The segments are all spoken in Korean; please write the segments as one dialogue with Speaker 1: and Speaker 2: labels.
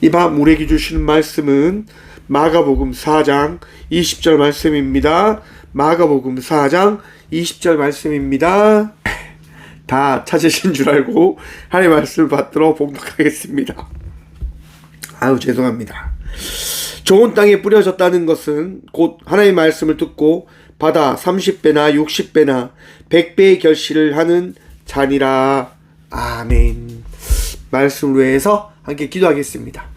Speaker 1: 이 밤 우리에게 주시는 말씀은 마가복음 4장 20절 말씀입니다. 마가복음 4장 20절 말씀입니다. 다 찾으신 줄 알고 하나님의 말씀을 받도록 봉독하겠습니다. 아유 죄송합니다. 좋은 땅에 뿌려졌다는 것은 곧 하나님의 말씀을 듣고 받아 30배나 60배나 100배의 결실을 하는 자니라. 아멘. 말씀을 위해서 함께 기도하겠습니다.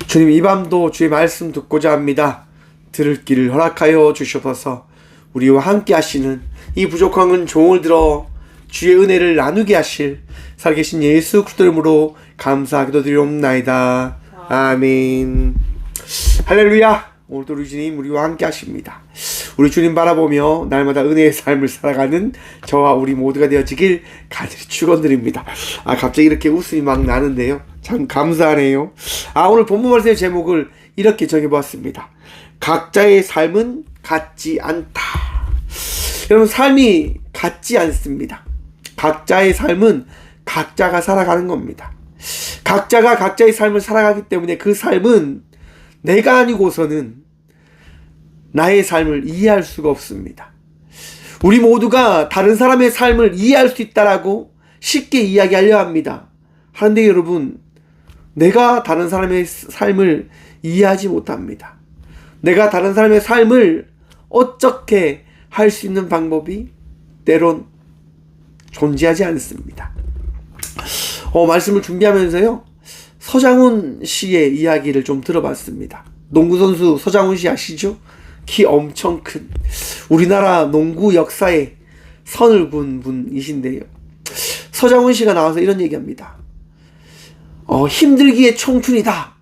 Speaker 1: 주님, 이 밤도 주의 말씀 듣고자 합니다. 들을 길을 허락하여 주셔서 우리와 함께 하시는 이 부족한 종을 들어 주의 은혜를 나누게 하실 살아계신 예수 그리스도 이름으로 감사 기도드리옵나이다. 아멘. 할렐루야. 오늘도 우리 주님 우리와 함께 하십니다. 우리 주님 바라보며 날마다 은혜의 삶을 살아가는 저와 우리 모두가 되어지길 간절히 축원드립니다. 갑자기 이렇게 웃음이 막 나는데요. 참 감사하네요. 오늘 본문 말씀의 제목을 이렇게 정해보았습니다. 각자의 삶은 같지 않다. 여러분, 삶이 같지 않습니다. 각자의 삶은 각자가 살아가는 겁니다. 각자가 각자의 삶을 살아가기 때문에 그 삶은 내가 아니고서는 나의 삶을 이해할 수가 없습니다. 우리 모두가 다른 사람의 삶을 이해할 수 있다라고 쉽게 이야기하려 합니다. 그런데 여러분, 내가 다른 사람의 삶을 이해하지 못합니다. 내가 다른 사람의 삶을 어떻게 할 수 있는 방법이 때론 존재하지 않습니다. 말씀을 준비하면서요, 서장훈 씨의 이야기를 좀 들어봤습니다. 농구선수 서장훈 씨 아시죠? 키 엄청 큰 우리나라 농구 역사에 선을 그은 분이신데요. 서장훈 씨가 나와서 이런 얘기합니다. 힘들기에 청춘이다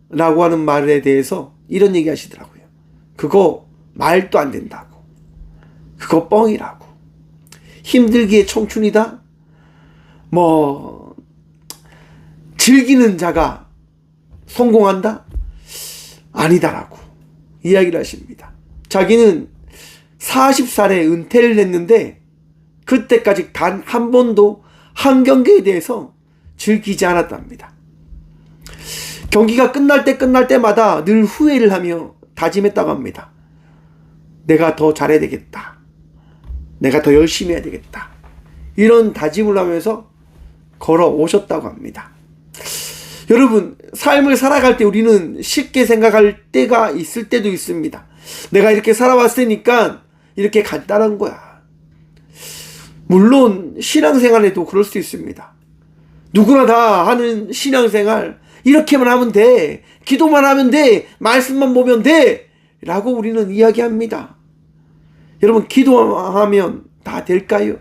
Speaker 1: 라고 하는 말에 대해서 이런 얘기 하시더라고요. 그거 말도 안 된다고. 그거 뻥이라고. 힘들기에 청춘이다? 즐기는 자가 성공한다? 아니다라고 이야기를 하십니다. 자기는 40살에 은퇴를 했는데 그때까지 단 한 번도 한 경기에 대해서 즐기지 않았답니다. 경기가 끝날 때마다 늘 후회를 하며 다짐했다고 합니다. 내가 더 잘해야 되겠다. 내가 더 열심히 해야 되겠다. 이런 다짐을 하면서 걸어오셨다고 합니다. 여러분, 삶을 살아갈 때 우리는 쉽게 생각할 때가 있을 때도 있습니다. 내가 이렇게 살아왔으니까 이렇게 간단한 거야. 물론 신앙생활에도 그럴 수 있습니다. 누구나 다 하는 신앙생활, 이렇게만 하면 돼, 기도만 하면 돼, 말씀만 보면 돼 라고 우리는 이야기합니다. 여러분, 기도하면 다 될까요?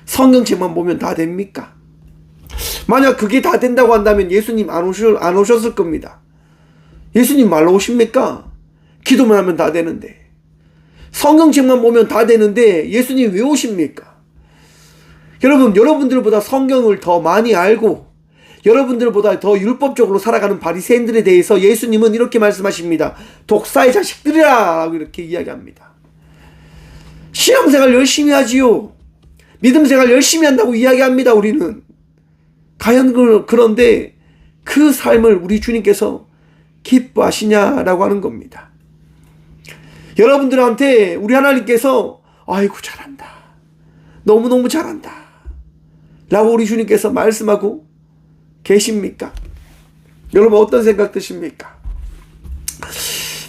Speaker 1: 성경책만 보면 다 됩니까? 만약 그게 다 된다고 한다면 예수님 안 오셨을 겁니다. 예수님 말로 오십니까? 기도만 하면 다 되는데, 성경책만 보면 다 되는데 예수님 왜 오십니까? 여러분, 여러분들보다 성경을 더 많이 알고 여러분들보다 더 율법적으로 살아가는 바리새인들에 대해서 예수님은 이렇게 말씀하십니다. 독사의 자식들이라 라고 이렇게 이야기합니다. 신앙생활 열심히 하지요. 믿음생활 열심히 한다고 이야기합니다. 우리는 과연 그런데 그 삶을 우리 주님께서 기뻐하시냐라고 하는 겁니다. 여러분들한테 우리 하나님께서 아이고 잘한다, 너무너무 잘한다 라고 우리 주님께서 말씀하고 계십니까? 여러분, 어떤 생각 드십니까?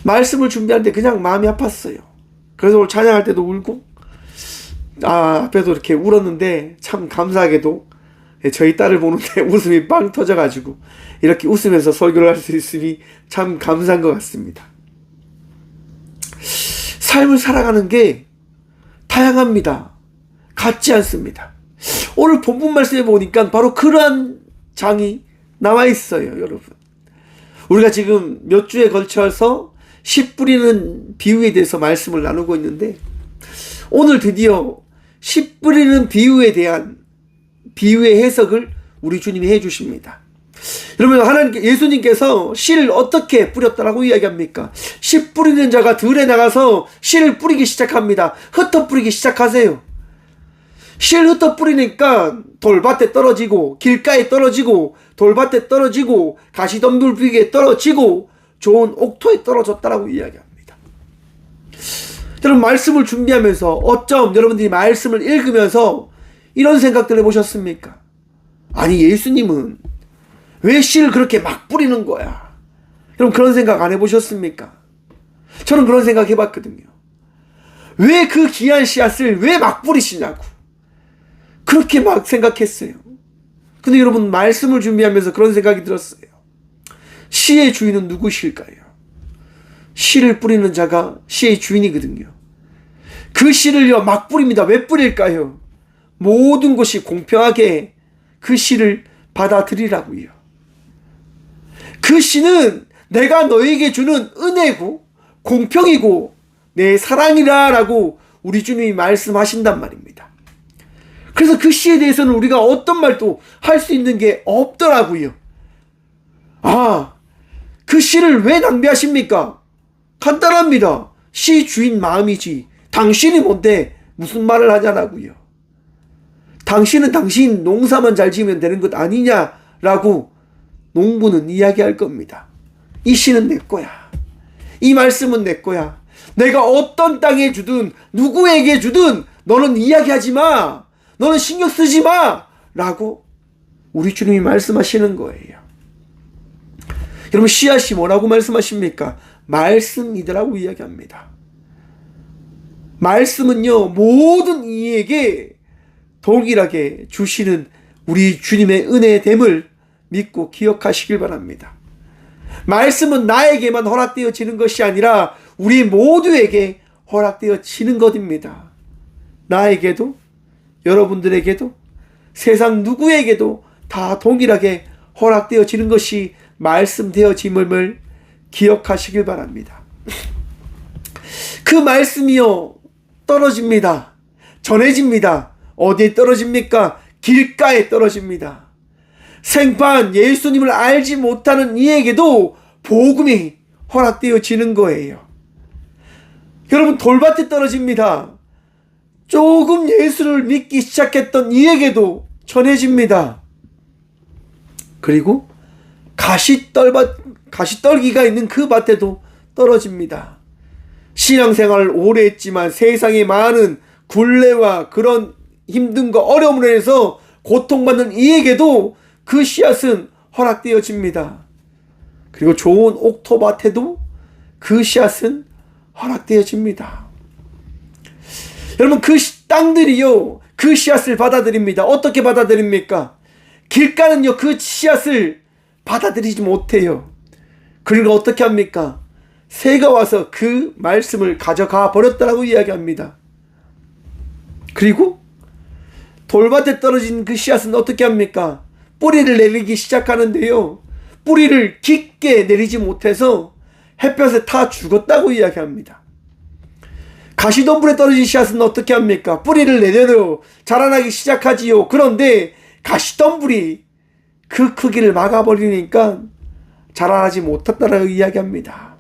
Speaker 1: 말씀을 준비하는데 그냥 마음이 아팠어요. 그래서 오늘 찬양할 때도 울고 앞에도 이렇게 울었는데 참 감사하게도 저희 딸을 보는데 웃음이 빵 터져가지고 이렇게 웃으면서 설교를 할 수 있음이 참 감사한 것 같습니다. 삶을 살아가는 게 다양합니다. 같지 않습니다. 오늘 본문 말씀에 보니까 바로 그러한 장이 나와 있어요. 여러분, 우리가 지금 몇 주에 걸쳐서 씨 뿌리는 비유에 대해서 말씀을 나누고 있는데 오늘 드디어 씨 뿌리는 비유에 대한 비유의 해석을 우리 주님이 해주십니다. 여러분, 예수님께서 씨를 어떻게 뿌렸다라고 이야기합니까? 씨 뿌리는 자가 들에 나가서 씨를 뿌리기 시작합니다. 흩어 뿌리기 시작하세요. 씨를 흩어 뿌리니까 돌밭에 떨어지고 길가에 떨어지고 돌밭에 떨어지고 가시덤불 위에 떨어지고 좋은 옥토에 떨어졌다라고 이야기합니다. 여러분, 말씀을 준비하면서 어쩜 여러분들이 말씀을 읽으면서 이런 생각들 해보셨습니까? 아니, 예수님은 왜 씨를 그렇게 막 뿌리는 거야? 여러분, 그런 생각 안 해보셨습니까? 저는 그런 생각 해봤거든요. 왜 그 귀한 씨앗을 왜 막 뿌리시냐고 그렇게 막 생각했어요. 근데 여러분, 말씀을 준비하면서 그런 생각이 들었어요. 씨의 주인은 누구실까요? 씨를 뿌리는 자가 씨의 주인이거든요. 그 씨를요 막 뿌립니다. 왜 뿌릴까요? 모든 것이 공평하게 그 씨를 받아들이라고요. 그 씨는 내가 너에게 주는 은혜고 공평이고 내 사랑이라 라고 우리 주님이 말씀하신단 말입니다. 그래서 그 씨에 대해서는 우리가 어떤 말도 할 수 있는 게 없더라고요. 그 씨를 왜 낭비하십니까? 간단합니다. 씨 주인 마음이지 당신이 뭔데 무슨 말을 하냐라고요. 당신은 당신 농사만 잘 지으면 되는 것 아니냐라고 농부는 이야기할 겁니다. 이 씨는 내 거야. 이 말씀은 내 거야. 내가 어떤 땅에 주든 누구에게 주든 너는 이야기하지 마. 너는 신경 쓰지 마. 라고 우리 주님이 말씀하시는 거예요. 여러분, 씨앗이 뭐라고 말씀하십니까? 말씀이더라고 이야기합니다. 말씀은요 모든 이에게 동일하게 주시는 우리 주님의 은혜의 됨을 믿고 기억하시길 바랍니다. 말씀은 나에게만 허락되어지는 것이 아니라 우리 모두에게 허락되어지는 것입니다. 나에게도 여러분들에게도 세상 누구에게도 다 동일하게 허락되어지는 것이 말씀되어짐을 기억하시길 바랍니다. 그 말씀이요 떨어집니다. 전해집니다. 어디에 떨어집니까? 길가에 떨어집니다. 생판 예수님을 알지 못하는 이에게도 복음이 허락되어지는 거예요. 여러분, 돌밭에 떨어집니다. 조금 예수를 믿기 시작했던 이에게도 전해집니다. 그리고 가시떨기가 있는 그 밭에도 떨어집니다. 신앙생활을 오래 했지만 세상에 많은 굴레와 그런 힘든 거 어려움으로 해서 고통받는 이에게도 그 씨앗은 허락되어집니다. 그리고 좋은 옥토밭에도 그 씨앗은 허락되어집니다. 여러분, 그 땅들이요 그 씨앗을 받아들입니다. 어떻게 받아들입니까? 길가는요 그 씨앗을 받아들이지 못해요. 그리고 어떻게 합니까? 새가 와서 그 말씀을 가져가 버렸다라고 이야기합니다. 그리고 돌밭에 떨어진 그 씨앗은 어떻게 합니까? 뿌리를 내리기 시작하는데요, 뿌리를 깊게 내리지 못해서 햇볕에 타 죽었다고 이야기합니다. 가시덤불에 떨어진 씨앗은 어떻게 합니까? 뿌리를 내려도 자라나기 시작하지요. 그런데 가시덤불이 그 크기를 막아버리니까 자라나지 못했다라고 이야기합니다.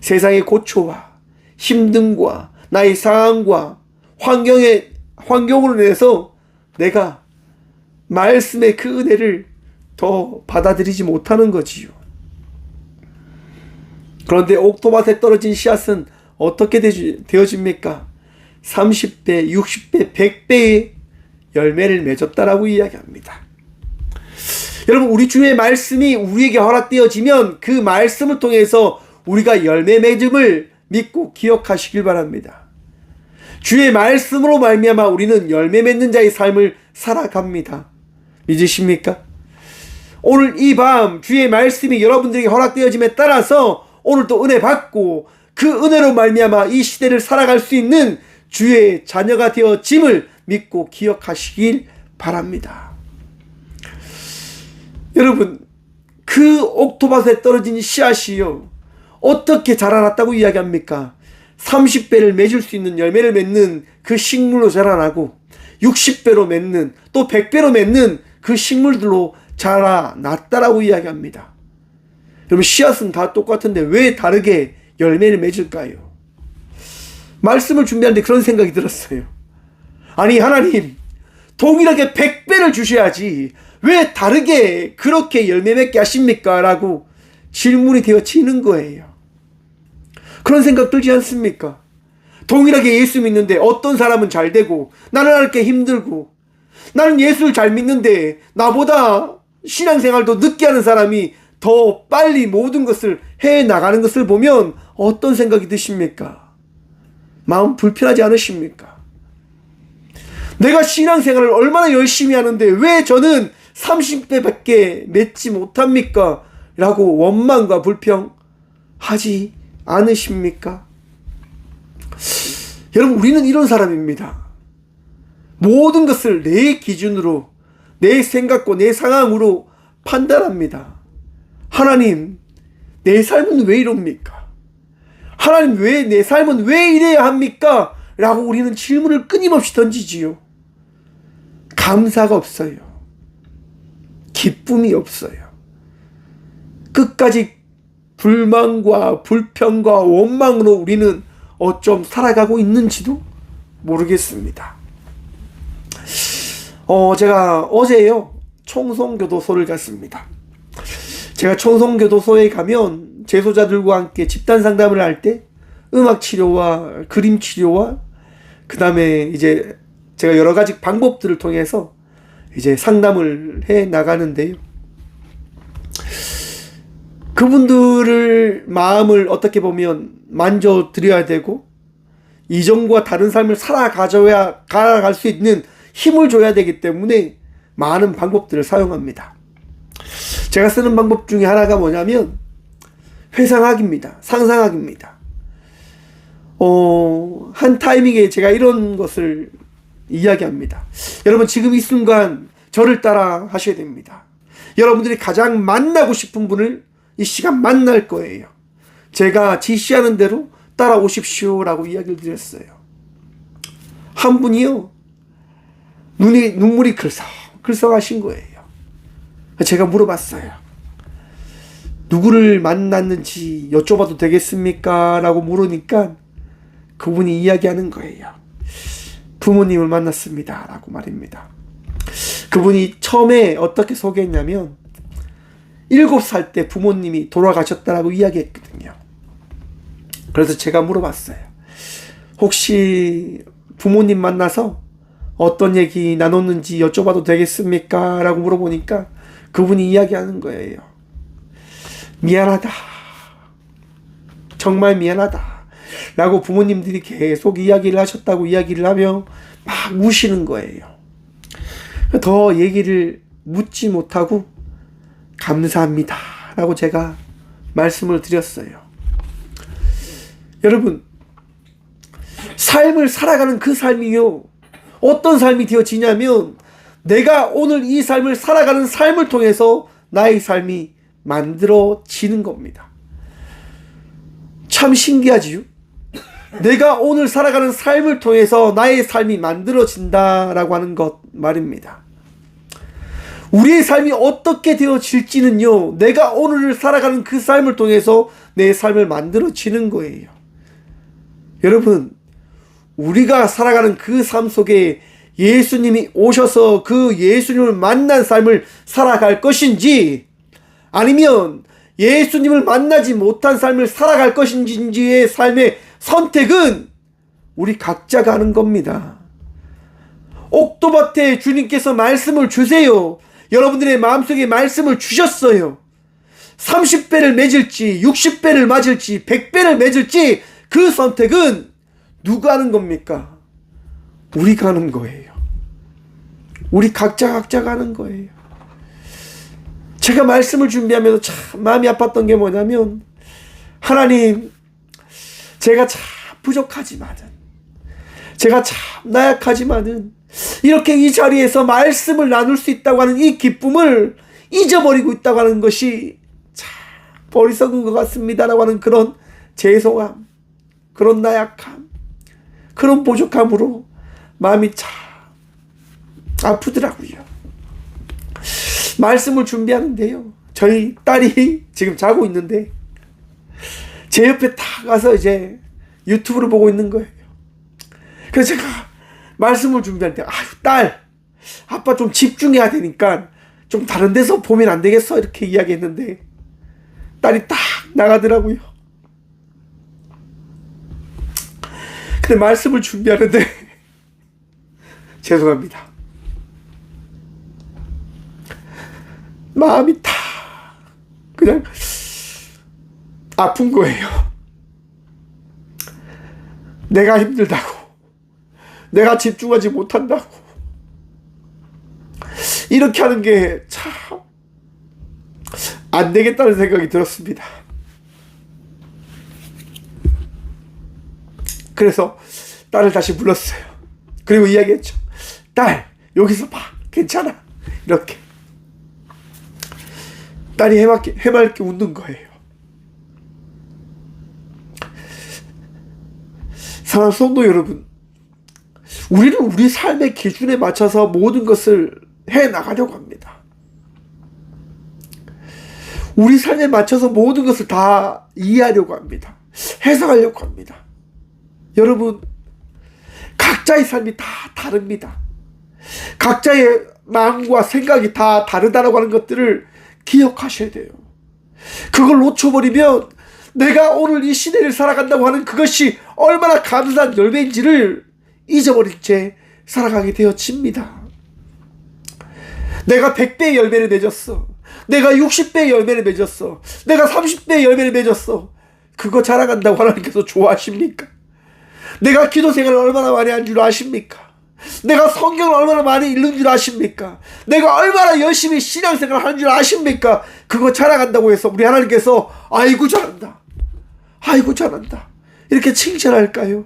Speaker 1: 세상의 고초와 힘듦과 나의 상황과 환경으로 인해서 내가 말씀의 그 은혜를 더 받아들이지 못하는 거지요. 그런데 옥토밭에 떨어진 씨앗은 어떻게 되어집니까? 30배, 60배, 100배의 열매를 맺었다라고 이야기합니다. 여러분, 우리 주의 말씀이 우리에게 허락되어지면 그 말씀을 통해서 우리가 열매 맺음을 믿고 기억하시길 바랍니다. 주의 말씀으로 말미암아 우리는 열매 맺는 자의 삶을 살아갑니다. 믿으십니까? 오늘 이 밤 주의 말씀이 여러분들에게 허락되어짐에 따라서 오늘 또 은혜 받고 그 은혜로 말미암아 이 시대를 살아갈 수 있는 주의 자녀가 되어짐을 믿고 기억하시길 바랍니다. 여러분, 그 옥토밭에 떨어진 씨앗이요 어떻게 자라났다고 이야기합니까? 30배를 맺을 수 있는 열매를 맺는 그 식물로 자라나고 60배로 맺는 또 100배로 맺는 그 식물들로 자라났다라고 이야기합니다. 여러분, 씨앗은 다 똑같은데 왜 다르게 열매를 맺을까요? 말씀을 준비하는데 그런 생각이 들었어요. 아니, 하나님, 동일하게 100배를 주셔야지 왜 다르게 그렇게 열매 맺게 하십니까? 라고 질문이 되어지는 거예요. 그런 생각 들지 않습니까? 동일하게 예수 믿는데 어떤 사람은 잘 되고 나는 이렇게 힘들고, 나는 예수를 잘 믿는데 나보다 신앙생활도 늦게 하는 사람이 더 빨리 모든 것을 해나가는 것을 보면 어떤 생각이 드십니까? 마음 불편하지 않으십니까? 내가 신앙생활을 얼마나 열심히 하는데 왜 저는 30배밖에 맺지 못합니까? 라고 원망과 불평하지 않으십니까? 여러분, 우리는 이런 사람입니다. 모든 것을 내 기준으로, 내 생각과 내 상황으로 판단합니다. 하나님, 내 삶은 왜 이럽니까? 하나님, 왜 내 삶은 왜 이래야 합니까? 라고 우리는 질문을 끊임없이 던지지요. 감사가 없어요. 기쁨이 없어요. 끝까지 불만과 불평과 원망으로 우리는 어쩜 살아가고 있는지도 모르겠습니다. 제가 어제요, 청송교도소를 갔습니다. 제가 청송교도소에 가면 재소자들과 함께 집단 상담을 할 때 음악 치료와 그림 치료와 그 다음에 이제 제가 여러 가지 방법들을 통해서 이제 상담을 해 나가는데요. 그분들을 마음을 어떻게 보면 만져드려야 되고, 이전과 다른 삶을 살아갈 수 있는 힘을 줘야 되기 때문에 많은 방법들을 사용합니다. 제가 쓰는 방법 중에 하나가 뭐냐면 회상하기입니다. 상상하기입니다. 한 타이밍에 제가 이런 것을 이야기합니다. 여러분, 지금 이 순간 저를 따라 하셔야 됩니다. 여러분들이 가장 만나고 싶은 분을 이 시간 만날 거예요. 제가 지시하는 대로 따라오십시오 라고 이야기를 드렸어요. 한 분이요, 눈물이 글썽하신 거예요. 제가 물어봤어요. 누구를 만났는지 여쭤봐도 되겠습니까? 라고 물으니까 그분이 이야기하는 거예요. 부모님을 만났습니다 라고 말입니다. 그분이 처음에 어떻게 소개했냐면 7살 때 부모님이 돌아가셨다라고 이야기했거든요. 그래서 제가 물어봤어요. 혹시 부모님 만나서 어떤 얘기 나눴는지 여쭤봐도 되겠습니까? 라고 물어보니까 그분이 이야기하는 거예요. 미안하다. 정말 미안하다. 라고 부모님들이 계속 이야기를 하셨다고 이야기를 하며 막 우시는 거예요. 더 얘기를 묻지 못하고 감사합니다 라고 제가 말씀을 드렸어요. 여러분, 삶을 살아가는 그 삶이요, 어떤 삶이 되어지냐면 내가 오늘 이 삶을 살아가는 삶을 통해서 나의 삶이 만들어지는 겁니다. 참 신기하지요? 내가 오늘 살아가는 삶을 통해서 나의 삶이 만들어진다라고 하는 것 말입니다. 우리의 삶이 어떻게 되어질지는요, 내가 오늘 살아가는 그 삶을 통해서 내 삶을 만들어지는 거예요. 여러분, 우리가 살아가는 그 삶 속에 예수님이 오셔서 그 예수님을 만난 삶을 살아갈 것인지, 아니면 예수님을 만나지 못한 삶을 살아갈 것인지의 삶의 선택은 우리 각자가 하는 겁니다. 옥토밭에 주님께서 말씀을 주세요. 여러분들의 마음속에 말씀을 주셨어요. 30배를 맺을지 60배를 맞을지 100배를 맺을지 그 선택은 누가 하는 겁니까? 우리가 하는 거예요. 우리 각자가 하는 거예요. 제가 말씀을 준비하면서 참 마음이 아팠던 게 뭐냐면, 하나님, 제가 참 부족하지만은, 제가 참 나약하지만은 이렇게 이 자리에서 말씀을 나눌 수 있다고 하는 이 기쁨을 잊어버리고 있다고 하는 것이 참 어리석은 것 같습니다라고 하는 그런 죄송함, 그런 나약함, 그런 부족함으로 마음이 참 아프더라고요. 말씀을 준비하는데요, 저희 딸이 지금 자고 있는데 제 옆에 탁 가서 이제 유튜브를 보고 있는 거예요. 그래서 제가 말씀을 준비할 때, 아유 딸, 아빠 좀 집중해야 되니까 좀 다른 데서 보면 안 되겠어? 이렇게 이야기했는데 딸이 딱 나가더라고요. 근데 말씀을 준비하는데 죄송합니다. 마음이 다 그냥 아픈 거예요. 내가 힘들다고, 내가 집중하지 못한다고, 이렇게 하는 게 참 안 되겠다는 생각이 들었습니다. 그래서 딸을 다시 불렀어요. 그리고 이야기했죠. 딸, 여기서 봐. 괜찮아. 이렇게. 딸이 해맑게 웃는 거예요. 사랑하는 성도 여러분, 우리는 우리 삶의 기준에 맞춰서 모든 것을 해나가려고 합니다. 우리 삶에 맞춰서 모든 것을 다 이해하려고 합니다. 해석하려고 합니다. 여러분, 각자의 삶이 다 다릅니다. 각자의 마음과 생각이 다 다르다라고 하는 것들을 기억하셔야 돼요. 그걸 놓쳐버리면 내가 오늘 이 시대를 살아간다고 하는 그것이 얼마나 감사한 열매인지를 잊어버린 채 살아가게 되어집니다. 내가 100배의 열매를 맺었어. 내가 60배의 열매를 맺었어. 내가 30배의 열매를 맺었어. 그거 자랑한다고 하나님께서 좋아하십니까? 내가 기도 생활을 얼마나 많이 한 줄 아십니까? 내가 성경을 얼마나 많이 읽는 줄 아십니까? 내가 얼마나 열심히 신앙생활을 하는 줄 아십니까? 그거 자랑한다고 해서 우리 하나님께서 아이고 잘한다, 아이고 잘한다 이렇게 칭찬할까요?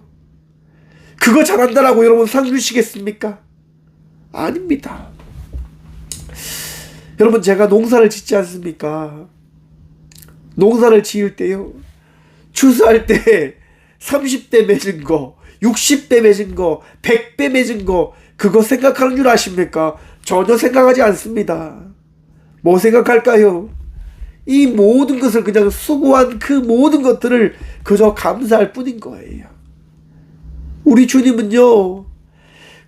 Speaker 1: 그거 잘한다라고 여러분 상 주시겠습니까? 아닙니다. 여러분, 제가 농사를 짓지 않습니까? 농사를 지을 때요, 추수할 때 30대 맺은 거, 60대 맺은 거, 100배 맺은 거, 그거 생각하는 줄 아십니까? 전혀 생각하지 않습니다. 뭐 생각할까요? 이 모든 것을 그냥 수고한 그 모든 것들을 그저 감사할 뿐인 거예요. 우리 주님은요,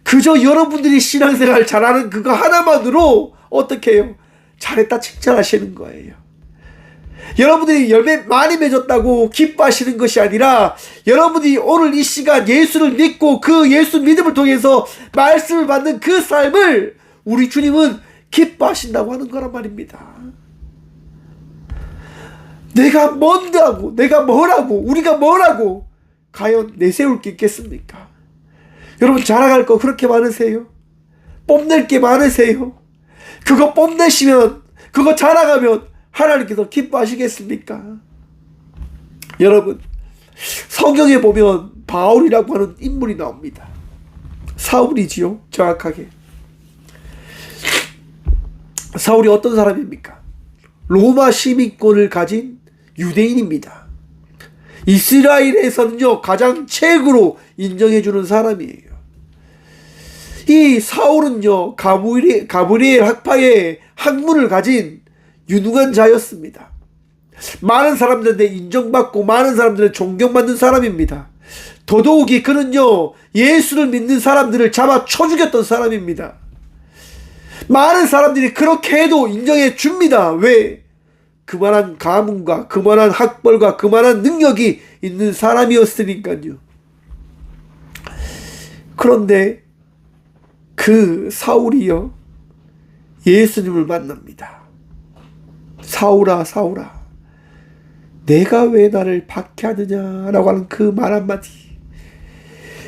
Speaker 1: 그저 여러분들이 신앙생활 잘하는 그거 하나만으로 어떻게 해요? 잘했다 칭찬하시는 거예요. 여러분들이 열매 많이 맺었다고 기뻐하시는 것이 아니라 여러분이 오늘 이 시간 예수를 믿고 그 예수 믿음을 통해서 말씀을 받는 그 삶을 우리 주님은 기뻐하신다고 하는 거란 말입니다. 내가 뭔다고, 내가 뭐라고, 우리가 뭐라고 과연 내세울 게 있겠습니까? 여러분, 자랑할 거 그렇게 많으세요? 뽐낼 게 많으세요? 그거 뽐내시면, 그거 자랑하면 하나님께서 기뻐하시겠습니까? 여러분, 성경에 보면 바울이라고 하는 인물이 나옵니다. 사울이지요, 정확하게. 사울이 어떤 사람입니까? 로마 시민권을 가진 유대인입니다. 이스라엘에서는요, 가장 최고로 인정해주는 사람이에요. 이 사울은요, 가브리엘 학파의 학문을 가진 유능한 자였습니다. 많은 사람들한테 인정받고 많은 사람들의 존경받는 사람입니다. 더더욱이 그는요, 예수를 믿는 사람들을 잡아 쳐 죽였던 사람입니다. 많은 사람들이 그렇게 해도 인정해 줍니다. 왜? 그만한 가문과 그만한 학벌과 그만한 능력이 있는 사람이었으니까요. 그런데 그 사울이요, 예수님을 만납니다. 사울아, 사울아, 내가 왜 나를 박해하느냐라고 하는 그 말 한마디,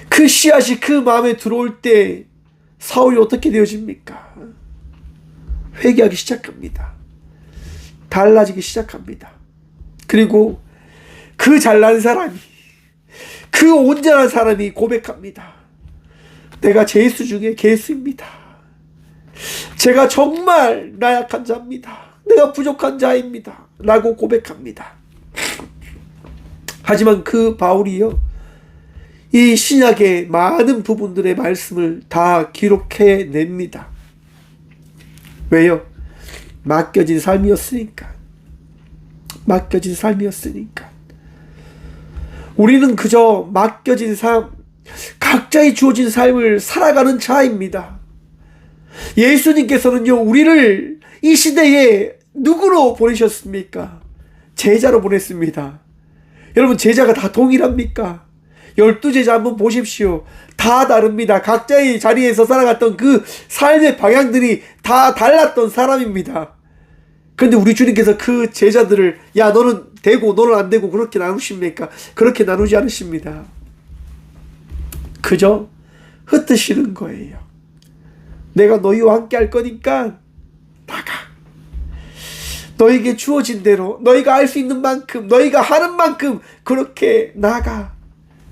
Speaker 1: 그 씨앗이 그 마음에 들어올 때 사울이 어떻게 되어집니까? 회개하기 시작합니다. 달라지기 시작합니다. 그리고 그 잘난 사람이, 그 온전한 사람이 고백합니다. 내가 제수 중에 개수입니다. 제가 정말 나약한 자입니다. 내가 부족한 자입니다. 라고 고백합니다. 하지만 그 바울이요, 이 신약의 많은 부분들의 말씀을 다 기록해냅니다. 왜요? 맡겨진 삶이었으니까. 맡겨진 삶이었으니까. 우리는 그저 맡겨진 삶, 각자의 주어진 삶을 살아가는 자입니다. 예수님께서는요, 우리를 이 시대에 누구로 보내셨습니까? 제자로 보냈습니다. 여러분, 제자가 다 동일합니까? 12제자 한번 보십시오. 다 다릅니다. 각자의 자리에서 살아갔던 그 삶의 방향들이 다 달랐던 사람입니다. 근데 우리 주님께서 그 제자들을, 야, 너는 되고 너는 안 되고 그렇게 나누십니까? 그렇게 나누지 않으십니다. 그저 흩으시는 거예요. 내가 너희와 함께 할 거니까 나가. 너에게 주어진 대로, 너희가 할 수 있는 만큼, 너희가 하는 만큼 그렇게 나가.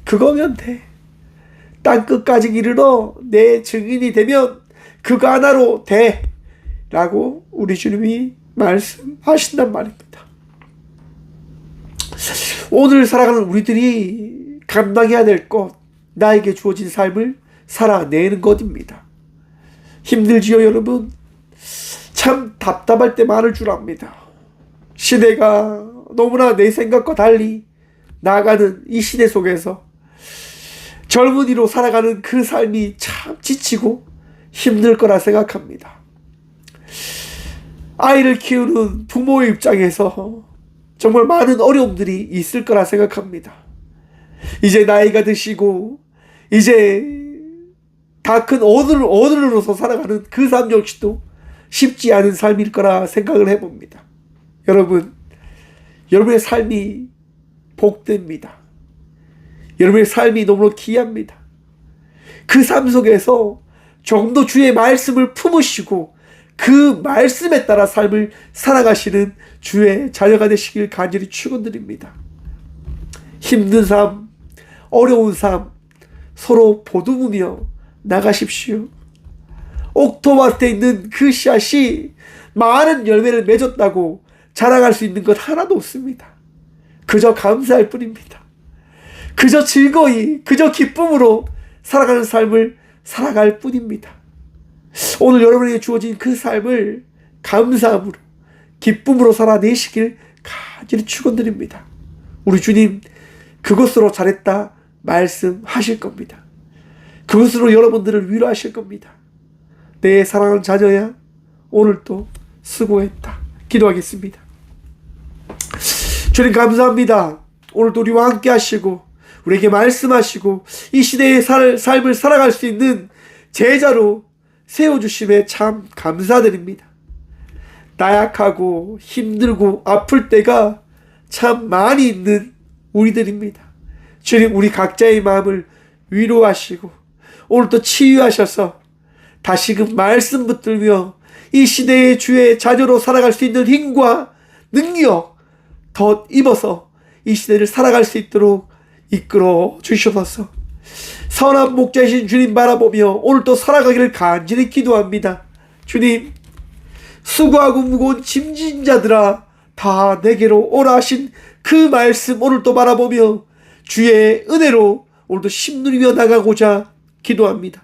Speaker 1: 그거면 돼. 땅끝까지 이르러 내 증인이 되면 그거 하나로 돼. 라고 우리 주님이 말씀하신단 말입니다. 오늘 살아가는 우리들이 감당해야 될 것, 나에게 주어진 삶을 살아내는 것입니다. 힘들지요, 여러분? 참 답답할 때 많을 줄 압니다. 시대가 너무나 내 생각과 달리 나아가는 이 시대 속에서 젊은이로 살아가는 그 삶이 참 지치고 힘들 거라 생각합니다. 아이를 키우는 부모의 입장에서 정말 많은 어려움들이 있을 거라 생각합니다. 이제 나이가 드시고 이제 다 큰 어른으로서 살아가는 그 삶 역시도 쉽지 않은 삶일 거라 생각을 해봅니다. 여러분, 여러분의 삶이 복됩니다. 여러분의 삶이 너무나 귀합니다. 그 삶 속에서 조금 더 주의 말씀을 품으시고 그 말씀에 따라 삶을 살아가시는 주의 자녀가 되시길 간절히 축원드립니다. 힘든 삶, 어려운 삶 서로 보듬으며 나가십시오. 옥토밭에 있는 그 씨앗이 많은 열매를 맺었다고 자랑할 수 있는 것 하나도 없습니다. 그저 감사할 뿐입니다. 그저 즐거이, 그저 기쁨으로 살아가는 삶을 살아갈 뿐입니다. 오늘 여러분에게 주어진 그 삶을 감사함으로, 기쁨으로 살아내시길 간절히 축원드립니다. 우리 주님 그것으로 잘했다 말씀하실 겁니다. 그것으로 여러분들을 위로하실 겁니다. 내 사랑하는 자녀야, 오늘도 수고했다. 기도하겠습니다. 주님 감사합니다. 오늘도 우리와 함께 하시고 우리에게 말씀하시고 이 시대의 삶을 살아갈 수 있는 제자로 세워주심에 참 감사드립니다. 나약하고 힘들고 아플 때가 참 많이 있는 우리들입니다. 주님, 우리 각자의 마음을 위로하시고 오늘도 치유하셔서 다시금 말씀 붙들며 이 시대의 주의 자녀로 살아갈 수 있는 힘과 능력 덧 입어서 이 시대를 살아갈 수 있도록 이끌어 주시옵소서. 선한 목자이신 주님 바라보며 오늘도 살아가기를 간절히 기도합니다. 주님, 수고하고 무거운 짐진 자들아 다 내게로 오라 하신 그 말씀 오늘도 바라보며 주의 은혜로 오늘도 힘누리며 나가고자 기도합니다.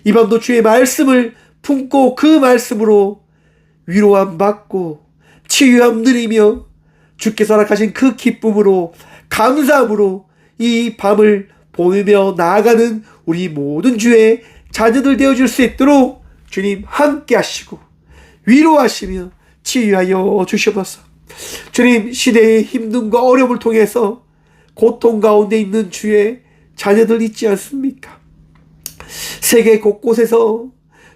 Speaker 1: 이 밤도 주의 말씀을 품고 그 말씀으로 위로함 받고 치유함 누리며 주께서 허락하신 그 기쁨으로 감사함으로 이 밤을 보내며 나아가는 우리 모든 주의 자녀들 되어줄 수 있도록 주님 함께 하시고 위로하시며 치유하여 주시옵소서. 주님, 시대의 힘듦과 어려움을 통해서 고통 가운데 있는 주의 자녀들 있지 않습니까? 세계 곳곳에서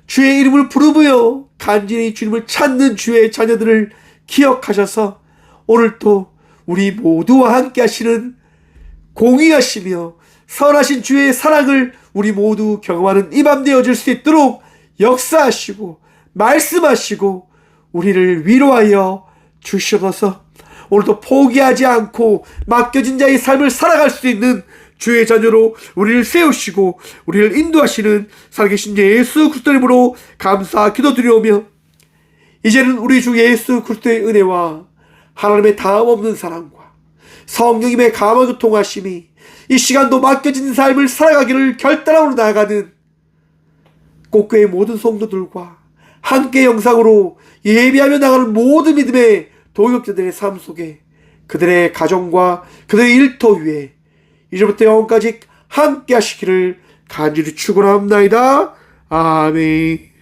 Speaker 1: 주의 이름을 부르며 간절히 주님을 찾는 주의 자녀들을 기억하셔서 오늘도 우리 모두와 함께 하시는 공의하시며 선하신 주의 사랑을 우리 모두 경험하는 이 밤 되어질 수 있도록 역사하시고 말씀하시고 우리를 위로하여 주시옵소서. 오늘도 포기하지 않고 맡겨진 자의 삶을 살아갈 수 있는 주의 자녀로 우리를 세우시고 우리를 인도하시는 살아계신 예수 그리스도의 이름으로 감사 기도드리오며 이제는 우리 주 예수 그리스도의 은혜와 하나님의 다함없는 사랑과 성령님의 감화 교통하심이 이 시간도 맡겨진 삶을 살아가기를 결단하고 나아가는 꽃교회 모든 성도들과 함께 영상으로 예비하며 나가는 모든 믿음의 동역자들의 삶 속에 그들의 가정과 그들의 일터 위에 이제부터 영원까지 함께 하시기를 간절히 축원합니다. 아멘.